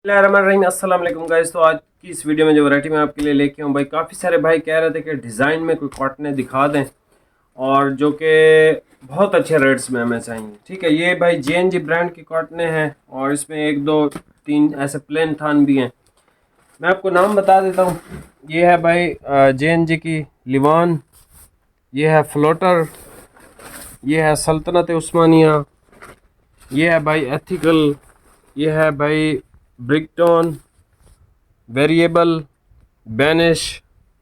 रहीम अस्सलाम वालेकुम गाइस। तो आज की इस वीडियो में जो वैरायटी मैं आपके लिए लेके हूँ भाई, काफ़ी सारे भाई कह रहे थे कि डिज़ाइन में कोई कॉटन दिखा दें और जो कि बहुत अच्छे रेट्स में हमें चाहिए। ठीक है, ये भाई JNG ब्रांड की कॉटन हैं और इसमें एक दो तीन ऐसे प्लेन थान भी हैं। मैं आपको नाम बता देता हूँ। ये है भाई JNG की लिवान, ये है फ्लोटर, ये है सल्तनत उस्मानिया, ये है भाई एथिकल, ये है भाई ब्रिकटॉन, वेरिएबल, बेनिश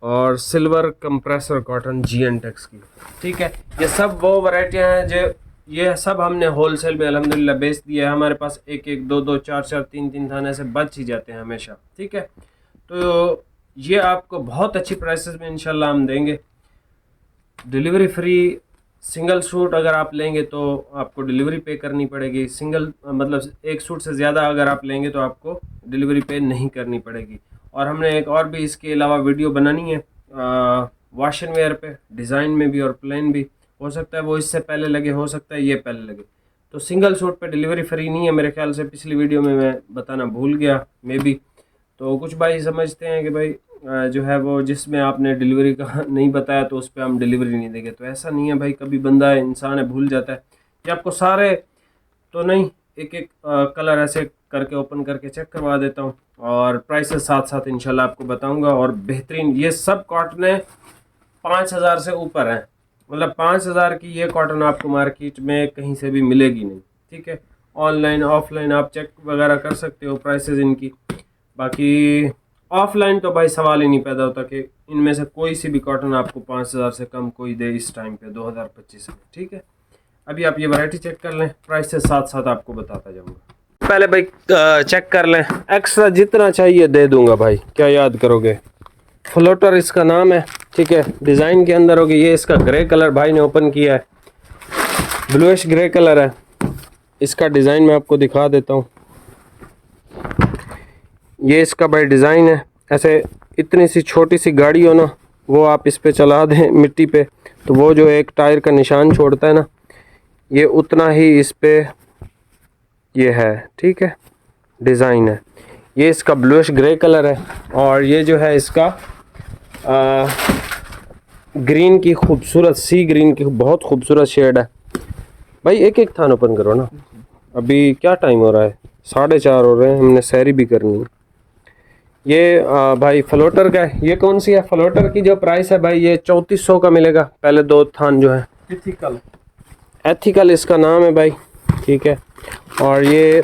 और सिल्वर कंप्रेसर कॉटन GNTEX की। ठीक है, ये सब वो वैरायटियां हैं जो ये सब हमने होलसेल में अल्हम्दुलिल्लाह बेच दिया है। हमारे पास एक एक दो दो चार चार तीन तीन थाने से बच ही जाते हैं हमेशा। ठीक है, तो ये आपको बहुत अच्छी प्राइसेस में इंशाल्लाह हम देंगे। डिलीवरी फ्री, सिंगल सूट अगर आप लेंगे तो आपको डिलीवरी पे करनी पड़ेगी। सिंगल मतलब एक सूट से ज़्यादा अगर आप लेंगे तो आपको डिलीवरी पे नहीं करनी पड़ेगी। और हमने एक और भी इसके अलावा वीडियो बनानी है वॉश एंड वेयर पे, डिज़ाइन में भी और प्लेन भी। हो सकता है वो इससे पहले लगे, हो सकता है ये पहले लगे। तो सिंगल सूट पे डिलीवरी फ्री नहीं है मेरे ख्याल से, पिछली वीडियो में मैं बताना भूल गया मे बी। तो कुछ भाई समझते हैं कि भाई जो है वो जिसमें आपने डिलीवरी का नहीं बताया तो उस पर हम डिलीवरी नहीं देंगे। तो ऐसा नहीं है भाई, कभी बंदा इंसान है भूल जाता है कि आपको सारे तो नहीं, एक एक कलर ऐसे करके ओपन करके चेक करवा देता हूँ और प्राइसेस साथ साथ इंशाल्लाह आपको बताऊंगा। और बेहतरीन ये सब कॉटन 5,000 से ऊपर हैं, मतलब 5,000 की ये कॉटन आपको मार्केट में कहीं से भी मिलेगी नहीं। ठीक है, ऑनलाइन ऑफलाइन आप चेक वगैरह कर सकते हो प्राइसेस इनकी। बाकी ऑफलाइन तो भाई सवाल ही नहीं पैदा होता कि इनमें से कोई सी भी कॉटन आपको 5,000 से कम कोई दे इस टाइम पे 2025 में। ठीक है, अभी आप ये वैरायटी चेक कर लें, प्राइस से साथ साथ आपको बताता जाऊंगा। पहले भाई चेक कर लें, एक्स्ट्रा जितना चाहिए दे दूंगा भाई, क्या याद करोगे। फ्लोटर इसका नाम है। ठीक है, डिज़ाइन के अंदर होगी। ये इसका ग्रे कलर भाई ने ओपन किया है, ब्लूइश ग्रे कलर है। इसका डिज़ाइन मैं आपको दिखा देता हूँ। ये इसका भाई डिज़ाइन है। ऐसे इतनी सी छोटी सी गाड़ी हो ना, वो आप इस पे चला दें मिट्टी पे तो वो जो एक टायर का निशान छोड़ता है ना, ये उतना ही इस पे ये है। ठीक है, डिज़ाइन है। ये इसका ब्लूइश ग्रे कलर है और ये जो है इसका ग्रीन की खूबसूरत सी ग्रीन की बहुत खूबसूरत शेड है। भाई एक एक थान ओपन करो ना, अभी क्या टाइम हो रहा है, 4:30 हो रहे हैं, हमने सैरी भी करनी है। ये भाई फ्लोटर का है। ये कौन सी है फ्लोटर की जो प्राइस है भाई, ये 3400 का मिलेगा। पहले दो थान जो है एथिकल, एथिकल इसका नाम है भाई। ठीक है, और ये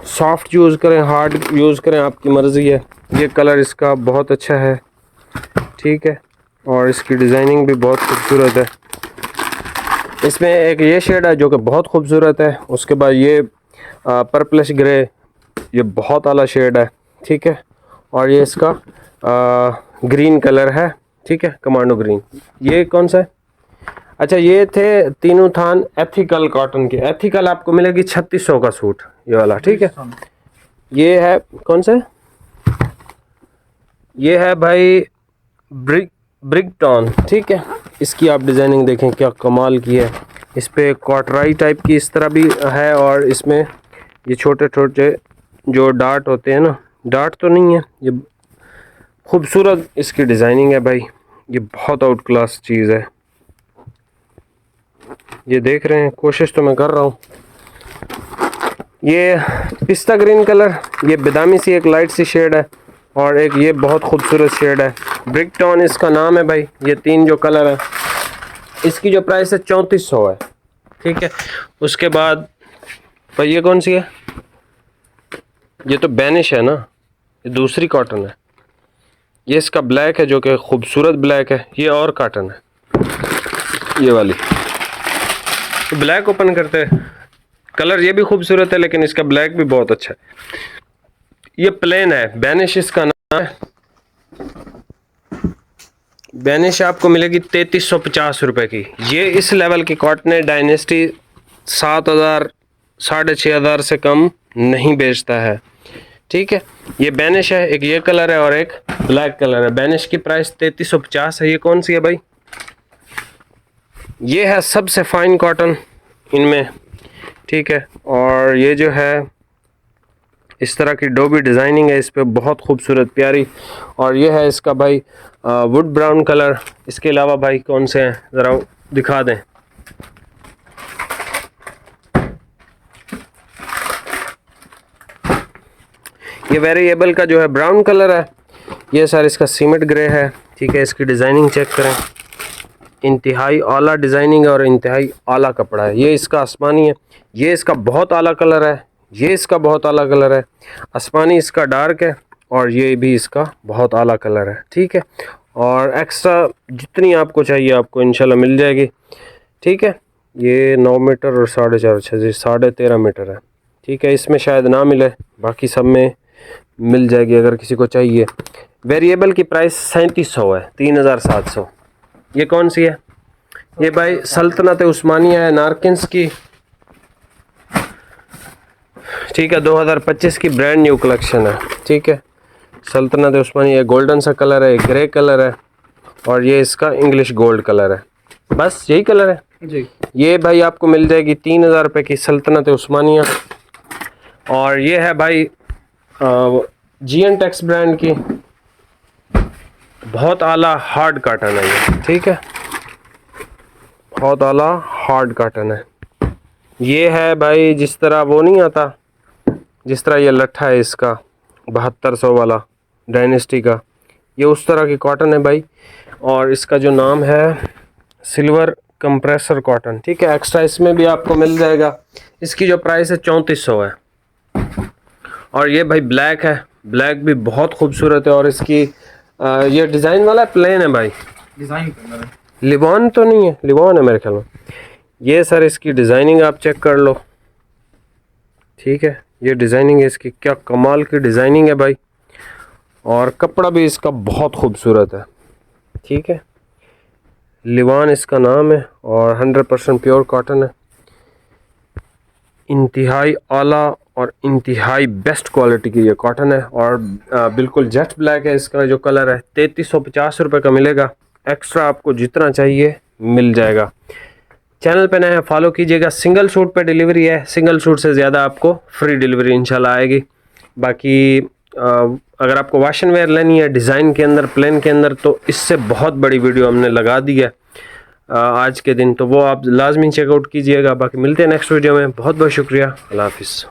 सॉफ्ट यूज़ करें हार्ड यूज़ करें आपकी मर्ज़ी है। ये कलर इसका बहुत अच्छा है। ठीक है, और इसकी डिज़ाइनिंग भी बहुत खूबसूरत है। इसमें एक ये शेड है जो कि बहुत खूबसूरत है। उसके बाद ये पर्पलिश ग्रे, ये बहुत आला शेड है। ठीक है, और ये इसका ग्रीन कलर है। ठीक है, कमांडो ग्रीन। ये कौन सा है, अच्छा ये थे तीनों थान एथिकल कॉटन के। एथिकल आपको मिलेगी 3600 का सूट, ये वाला। ठीक है, ये है कौन सा, ये है भाई ब्रिकटॉन। ठीक है, इसकी आप डिज़ाइनिंग देखें क्या कमाल की है। इस पे कॉटराई टाइप की इस तरह भी है और इसमें ये छोटे छोटे जो डार्ट होते हैं ना, डार्ट तो नहीं है, ये खूबसूरत इसकी डिज़ाइनिंग है भाई। ये बहुत आउट क्लास चीज़ है। ये देख रहे हैं, कोशिश तो मैं कर रहा हूँ। ये पिस्ता ग्रीन कलर, ये बादामी सी एक लाइट सी शेड है और एक ये बहुत खूबसूरत शेड है। ब्रिकटॉन इसका नाम है भाई। ये तीन जो कलर है, इसकी जो प्राइस है 3400 है। ठीक है, उसके बाद भाई ये कौन सी है, ये तो बेनिश है ना, ये दूसरी कॉटन है। ये इसका ब्लैक है जो कि खूबसूरत ब्लैक है। ये और कॉटन है ये वाली। ब्लैक ओपन करते हैं, कलर ये भी खूबसूरत है लेकिन इसका ब्लैक भी बहुत अच्छा है। ये प्लेन है, बेनिश इसका नाम है। बेनिश आपको मिलेगी 3350 रुपये की। ये इस लेवल की कॉटन है, डायनेस्टी 7,000 6,500 से कम नहीं बेचता है। ठीक है, ये बेनिश है। एक ये कलर है और एक ब्लैक कलर है। बेनिश की प्राइस 3350 है। ये कौन सी है भाई, ये है सबसे फाइन कॉटन इनमें। ठीक है, और ये जो है इस तरह की डोबी डिज़ाइनिंग है इस पे, बहुत खूबसूरत प्यारी। और ये है इसका भाई वुड ब्राउन कलर। इसके अलावा भाई कौन से हैं ज़रा दिखा दें। ये वेरिएबल का जो है ब्राउन कलर है। ये सर इसका सीमेंट ग्रे है, ठीक है। इसकी डिज़ाइनिंग चेक करें, इंतहाई आला डिज़ाइनिंग है और इंतहाई आला कपड़ा है। ये इसका आसमानी है, ये इसका बहुत आला कलर है, ये इसका बहुत आला कलर है। आसमानी इसका डार्क है और ये भी इसका बहुत आला कलर है, ठीक है। और एक्स्ट्रा जितनी आपको चाहिए आपको इंशाल्लाह मिल जाएगी, ठीक है। ये 9 मीटर और 4.5, अच्छा जी 13.5 मीटर है, ठीक है। इसमें शायद ना मिले, बाकी सब में मिल जाएगी अगर किसी को चाहिए। वेरिएबल की प्राइस 3700 है, 3700। ये कौन सी है? ये भाई सल्तनत उस्मानिया है, नारकिन्स की, ठीक है। 2025 की ब्रांड न्यू कलेक्शन है, ठीक है। सल्तनत उस्मानिया, गोल्डन सा कलर है, ग्रे कलर है और ये इसका इंग्लिश गोल्ड कलर है। बस यही कलर है जी। ये भाई आपको मिल जाएगी 3000 रुपये की सल्तनत उस्मानिया। और ये है भाई GN-Tex ब्रांड की, बहुत आला हार्ड काटन है ये, ठीक है। बहुत आला हार्ड काटन है। ये है भाई जिस तरह वो नहीं आता, जिस तरह ये लट्ठा है इसका 7200 वाला डायनेस्टी का, ये उस तरह की कॉटन है भाई। और इसका जो नाम है सिल्वर कंप्रेसर कॉटन, ठीक है। एक्स्ट्रा इसमें भी आपको मिल जाएगा। इसकी जो प्राइस है 3400 है। और ये भाई ब्लैक है, ब्लैक भी बहुत खूबसूरत है। और इसकी ये डिज़ाइन वाला प्लेन है भाई, डिज़ाइन लिबॉन तो नहीं है, लिबॉन है मेरे ख्याल में। ये सर इसकी डिज़ाइनिंग आप चेक कर लो, ठीक है। ये डिज़ाइनिंग है इसकी, क्या कमाल की डिज़ाइनिंग है भाई। और कपड़ा भी इसका बहुत खूबसूरत है, ठीक है। लिवान इसका नाम है और 100% प्योर कॉटन है। इंतहाई आला और इंतहाई बेस्ट क्वालिटी की ये कॉटन है। और बिल्कुल जेट ब्लैक है इसका जो कलर है। 3350 रुपये का मिलेगा। एक्स्ट्रा आपको जितना चाहिए मिल जाएगा। चैनल पे नए हैं फॉलो कीजिएगा। सिंगल सूट पे डिलीवरी है, सिंगल सूट से ज़्यादा आपको फ्री डिलीवरी इंशाल्लाह आएगी। बाकी अगर आपको वाशन वेयर लेनी है डिज़ाइन के अंदर, प्लेन के अंदर, तो इससे बहुत बड़ी वीडियो हमने लगा दी है आज के दिन, तो वो आप लाजमी चेकआउट कीजिएगा। बाकी मिलते हैं नेक्स्ट वीडियो में। बहुत बहुत शुक्रिया, अल्लाह हाफिज़।